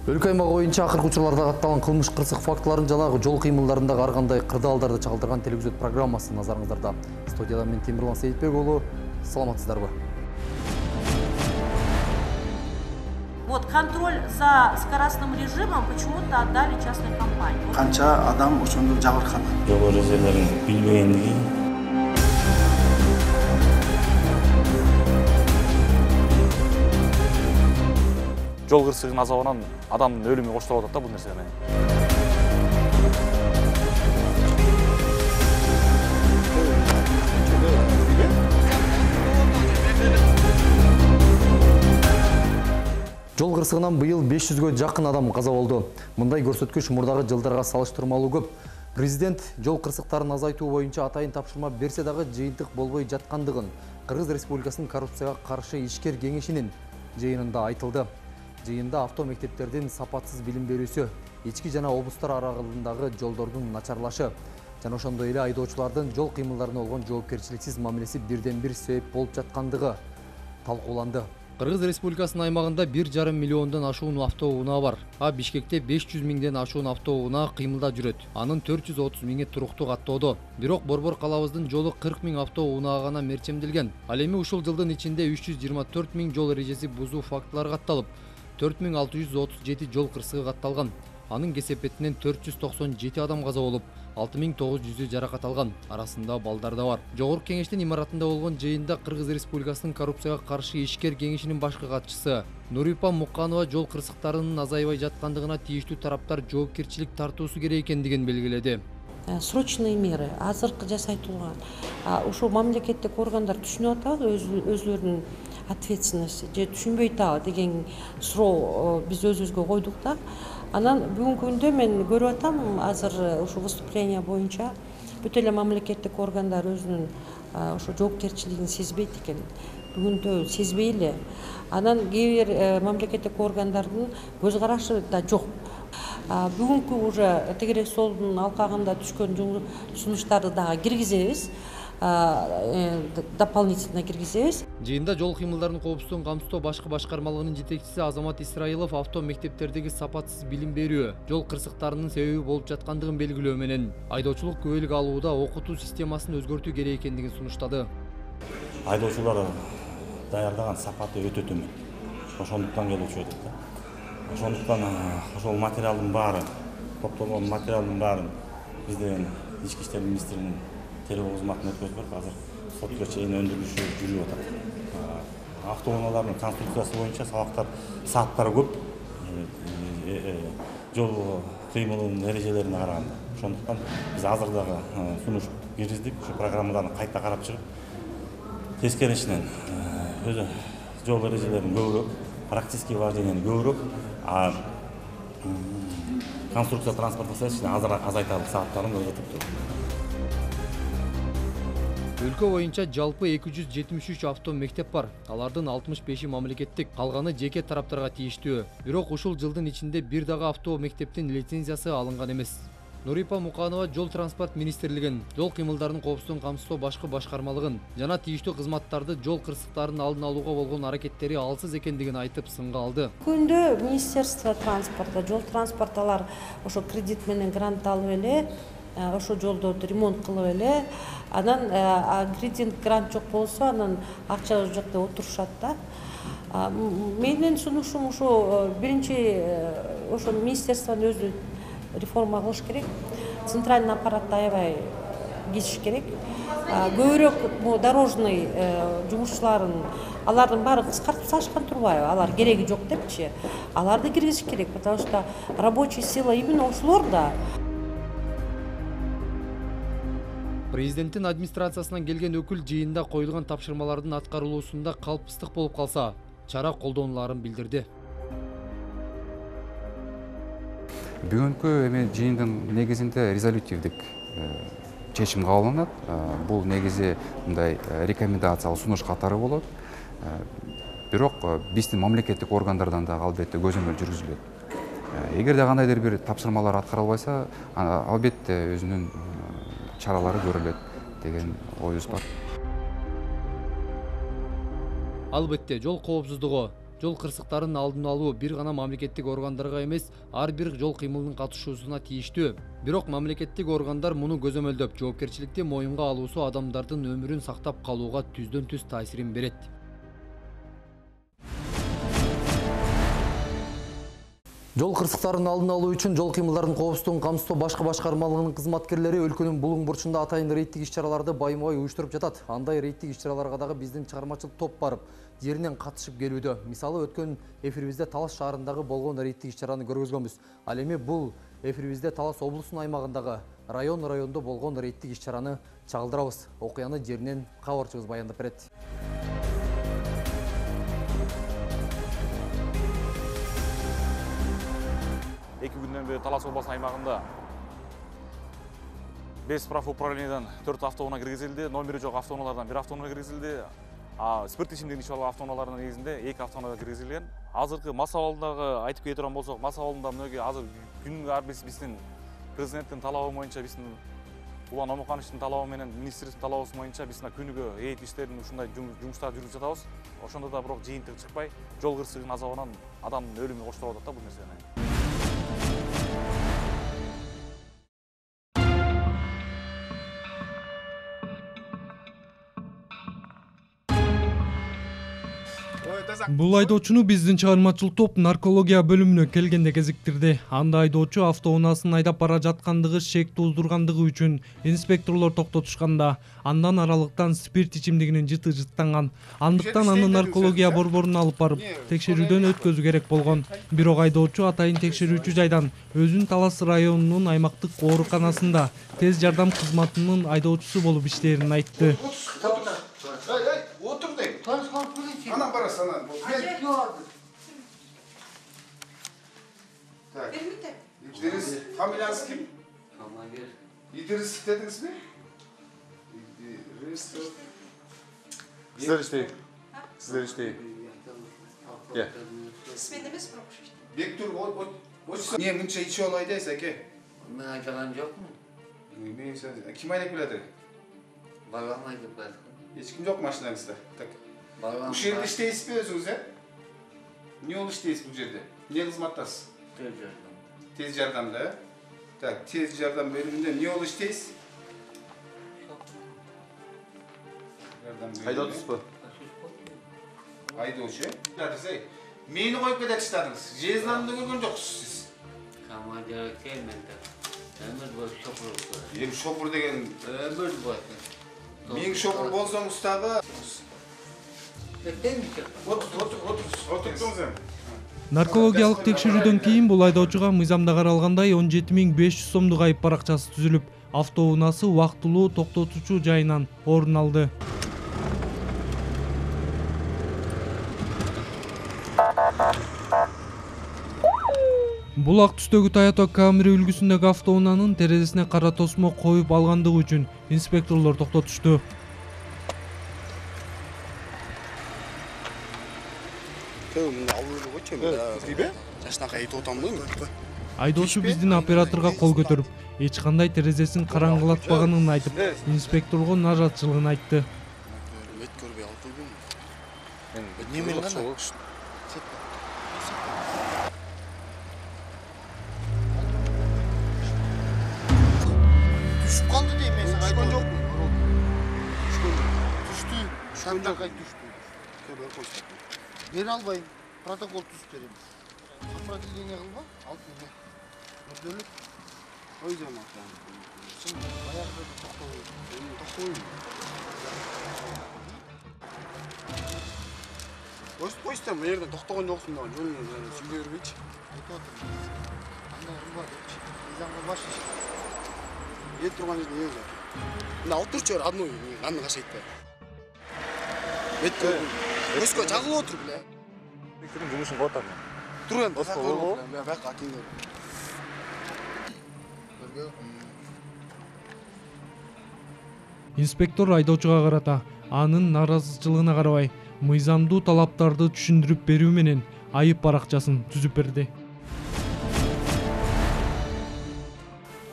Өлкө аймагы боюнча акыркы учурларда катталган кылмыш кырсык фактыларын жана жол кыймылдарындагы ар кандай кырдаалдарды чагылдырган телевизион программасы назарыңыздарда. Студияда мен Темирлан Сейитбек уулу. Саламатсыздарбы? Вот контроль за скоростным режимом почему-то отдали частной компании. Канча адам ошондо жабыркаган. Жол эрежелерин билбегендиги. Жол кырсыгынын азабынан адамдын өлүмү коштолуп атат да бул нерсе менен. Жол кырсыгынан быйыл 500гө жакын адам каза болду. Мындай көрсөткүч мурдагы жылдарга салыштырмалуу көп. Президент жол кырсыктарын азайтуу боюнча атайын тапшырма берсе дагы жыйынтык болбой жаткандыгын Кыргыз Республикасынын коррупцияга каршы ишкер кеңешинин жыйынында айтылды. Жыйында авто мектептердин сапатсыз билим берүүсү, ички жана облустар аралыгындагы жолдордун начарлашы жана ошондой эле айдоочулардын жол кыймылдарына болгон жоопкерчиликсиз мамилеси бирден бир себеп болуп жаткандыгы талкууланды. Кыргыз Республикасынын аймагында 1,5 миллиондон ашуун автоунаа бар. Бишкекте 500 миңден ашуун автоунаа кыймылда жүрөт. Анын 430 миңи туруктуу каттоодо. Бирок Борбор калабыздын жолу 40 миң автоунаа гана мерчемделген. Ал эми ушул жылдын ичинде 324 миң жол эрежеси бузуу фактылары катталып, 4637 жол кырсыгы катталган. Анын кесепетинен 497 адам каза болуп, 6900 жаракат алган. Арасында балдар да бар. Жогорку кеңештин имаратында болгон жыйында Кыргыз Республикасынын коррупцияга каршы ишкер кеңешинин башкы катчысы Нурипа Муканова жол кырсыктарынын азайбай жаткандыгына тийиштүү тараптар жоопкерчилик тартуусу керек экендигин белгиледи. Срочные меры, азыркы жасайтылган. Ошо мамлекеттик органдар түшүнүп атабы өзлөрүнүн ответственности же түшүнбөй атабы деген суроо биз өзүбүзгө койдук да. Анан бүгүнкү күндө мен көрүп атам, азыр ушу выступление боюнча бүт эле мамлекеттик органдар өзүнүн ошо жоопкерчилигин сезбейт экен. Бүгүндө сезбей эле. Анан кээ бир мамлекеттик органдардын көз карашы да жок. Бүгүнкү уже тегерек столдун алкагында түшкөн сунуштарды дагы киргизебиз. Дополнительно киргизебиз. Жыйында жол кыймылдарынын коопсуздугун камсыздоо башкы башкармалыгынын жетекчиси Азамат Исраилов авто мектептердеги сапатсыз билим берүү жол кырсыктарынын себеби болуп жаткандыгын белгилөө менен айдоочулук күбөлүк алууда окутуу системасын өзгөртүү керек экендигин сунуштады. Айдоочулар даярдаган сапаты өтө төмөн. Ошондуктан келип чыгат да. Ошондуктан ошол материалдын баары, топтолгон материалдын баарын бизден Ички иштер министринин терүү кызматына өткөзүп, азыр сотко чейин өндүрүлүшү жүрүп атат. Автоунаалардын конструкциясы боюнча сааттары көп. Жол кыймылынын эрежелерине караганда. Ошондуктан биз азыр дагы сунуш киргиздик, ушу программаларды кайта карап чыгып, тескерисинен өзү жол эрежелерин көбүрөөк, практический вождениени көбүрөөк, конструкция транспорттук средствону азайталып сааттарын өзгөртүп турат. Өлкө боюнча жалпы 273 авто мектеп бар. Алардын 65-и мамлекеттик, калганы жеке тараптарга тийиштүү. Бирок ушул жылдын ичинде бир дагы авто мектептин лицензиясы алынган эмес. Нурипа Муканова жол транспорт министрлигин, жол кыймылдарынын коопсуздугун камсыздоо башкы башкармалыгын жана тийиштүү кызматтарды жол кырсыктарынын алдын алууга болгон аракеттери алсыз экендигин айтып сынга алды. Күндө Министерство транспорта, жол транспорталар ошо кредит менен грант алып эле, ошо жолдорду ремонт кылып эле, анан кредит грант жок болсо, анан акча жакта отурушат да. Менин сунушум ошо биринчи ошо министерствонун өзү реформа кылыш керек. Центральный аппаратты аябай кесиш керек. Көбүрөөк дорожный жумушчуларын алардын баарын кыскартып салышкан турбайбы? Алар кереги жок депчи. Аларды киргизиш керек, потому что рабочая сила именно ошолор да. Президенттин администрациясынан келген өкүл жыйында коюлган тапшырмалардын аткарылуусунда калпыстык болуп калса, чара колдонуларын билдирди. Бүгүнкү жыйындын негизинде резолютивдик чечим кабылданат. Бул негизи мындай рекомендациялык сунуш катары болот. Бирок биздин мамлекеттик органдардан да албетте көзөмөл жүргүзүлөт. Эгерде кандайдыр бир тапшырмалар аткарылбайса, албетте өзүнүн чаралары көрүлөт деген оюбуз бар. Албетте жол коопсуздугу, Жол кырсыктарын алдын алуу бир гана мамлекеттик органдарга эмес, ар бир жол кыймылынын катышуусуна тийиштүү. Бирок мамлекеттик органдар муну көзөмөлдөп, жоопкерчиликти моюнга алуусу адамдардын өмүрүн сактап калууга түздөн түз таасирин берет. Жол кырсыктарын алдын алуу үчүн жол кыймылдарын коопсуздугун камсыздоо башкы башкармалыгынын кызматкерлери өлкөнүн булуң бурчунда атайын рейдтик иш-чараларды байма-бай уюштуруп жатат. Андай рейдтик иш-чараларга дагы биздин чыгармачыл топ барып, жеринен катышып келүүдө. Мисалы өткөн эфирибизде Талас шаарындагы болгон рейдтик иш-чараны көргөзгөнбүз. Ал эми бул эфирибизде Талас облусунун аймагындагы райондо болгон рейдтик иш-чараны чагылдырабыз. Окуяны жеринен кабарчыбыз баяндап берет. 2 күндөн бери Талас облусунун аймагында 5 профуправлениядан 4 автоунаа киргизилди, номери жок автоунаалардан 1 автоунаа киргизилди. Спирт ичимдигин ичип алган автоунаалардын негизинде 2 автоунаа киргизилген. Азыркы мас абалындагы айтып кете турган болсок, мас абалында мынөге азыр күнгө ар биздин президенттин талабы боюнча, биздин Улан Омокановичтин талабы менен министрликтин талабы боюнча биз күнүгө эйт иштерин ушундай жумуштарды жүргүзүп жатабыз. Ошондо да бирок жыйынтык чыкпай, жол кырсыгынын азабынан адамдын өлүмүнө коштолуп атат да бул нерсени. Бул айдоочуну биздин чыгармачыл топ наркология бөлүмүнө келгенде кезиктирди. Анда айдоочу автоунаасын айдап бара жаткандыгы шек туудургандыгы үчүн инспекторлор токтотушканда, андан аралыктан спирт ичимдигинин жыты жыттанган. Андыктан аны наркология борборуна алып барып, текшерүүдөн өткөзүү керек болгон. Бирок айдоочу атайын текшерүүчү жайдан өзүн Талас районунун аймактык ооруканасында тез жардам кызматынын айдоочусу болуп иштээрин айтты. Otur deyim. Anam parası anam. Tak. İdris, familiyası kim? İdris dediniz mi? İdris. Sizler işteyin. Sizler işteyin. Gel. İsminiz пропущен. Bektur, o niye mınça içi olaydıysa ki? Ben aytagan yok mu? Kim aynak biledi? Babam aytıp geldi. Hiç kim yok maşinanızda. Tak. Babam Bu şehirde işteyiz biliyorsunuz ya. Niye ol işteyiz bu şehirde? Niye hizmettasız? Tez yardımda. Tak, tez yardım bölümünde niye ol işteyiz? Haydi otuz bu. Haydi o şey. Meyini koyup kadar istediniz. Cezlanında görgün yoksunuz siz. Kama gerek değil men de. Ömür boyu şoför oldu. Hem şoför degen. Ömür boyu. Men şoför bolsam ustaga. Oturtunuz hem. Наркологиялык текшерүүдөн кийин бул айдоочуга мыйзамда каралгандай 17.500 сомдук айып баракчасы түзүлүп, автоунаасы убактылуу токтотуучу жайынан орун алды. Бул ак түстөгү Toyota Camry үлгүсүндөгү автоунаанын терезесине кара тосмо коюп алгандыгы үчүн инспекторлор токтотушту. Айдоочу биздин операторго кол көтөрүп, эч кандай терезесин караңгылатпаганын айтып, инспекторго нараазачылыгын айтты. Düşüp kaldı diyeyim ben sana. Düşkün yok mu? Düştü. Şartlar kayıt düştü. Köber koştuk. Beni albayım. Protokol tüs vereyim. Сопротивление kılma. Al beni. Öldürülüp. O yüzden yani. Şimdi ayakta toklayın. Toklayın. Koştum. Bu yerden toktagan yoksun da. Jolunu yani. Şimdi yürüyüş. Ayıp oturun. Anlayın var. Nizamga baş iş. Ет тұрған жерде ең жат. Мына алып тұршы жер одной, анны қашайтты. Бетті өскі жағылып отыр, бля. Виктордың жұмысын қоғаттар мен. Тұр енді, бәқ әкеңдер. Инспектор айдоочуга карата анын нараазачылыгына карабай, мыйзамдуу талаптарды түшүндүрүп берүү менен айып баракчасын түзүп берди.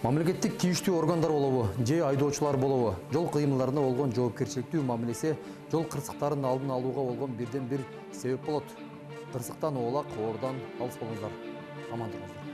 Мамлекеттик тийиштүү органдар болобу, же айдоочулар болобу, жол кыймылдарына болгон жоопкерчиликтүү мамилеси жол кырсыктарын алдын алууга болгон бирден бир себеп болот. Кырсыктан оолак, оордан алыс болуңуздар. Аман туруңуздар.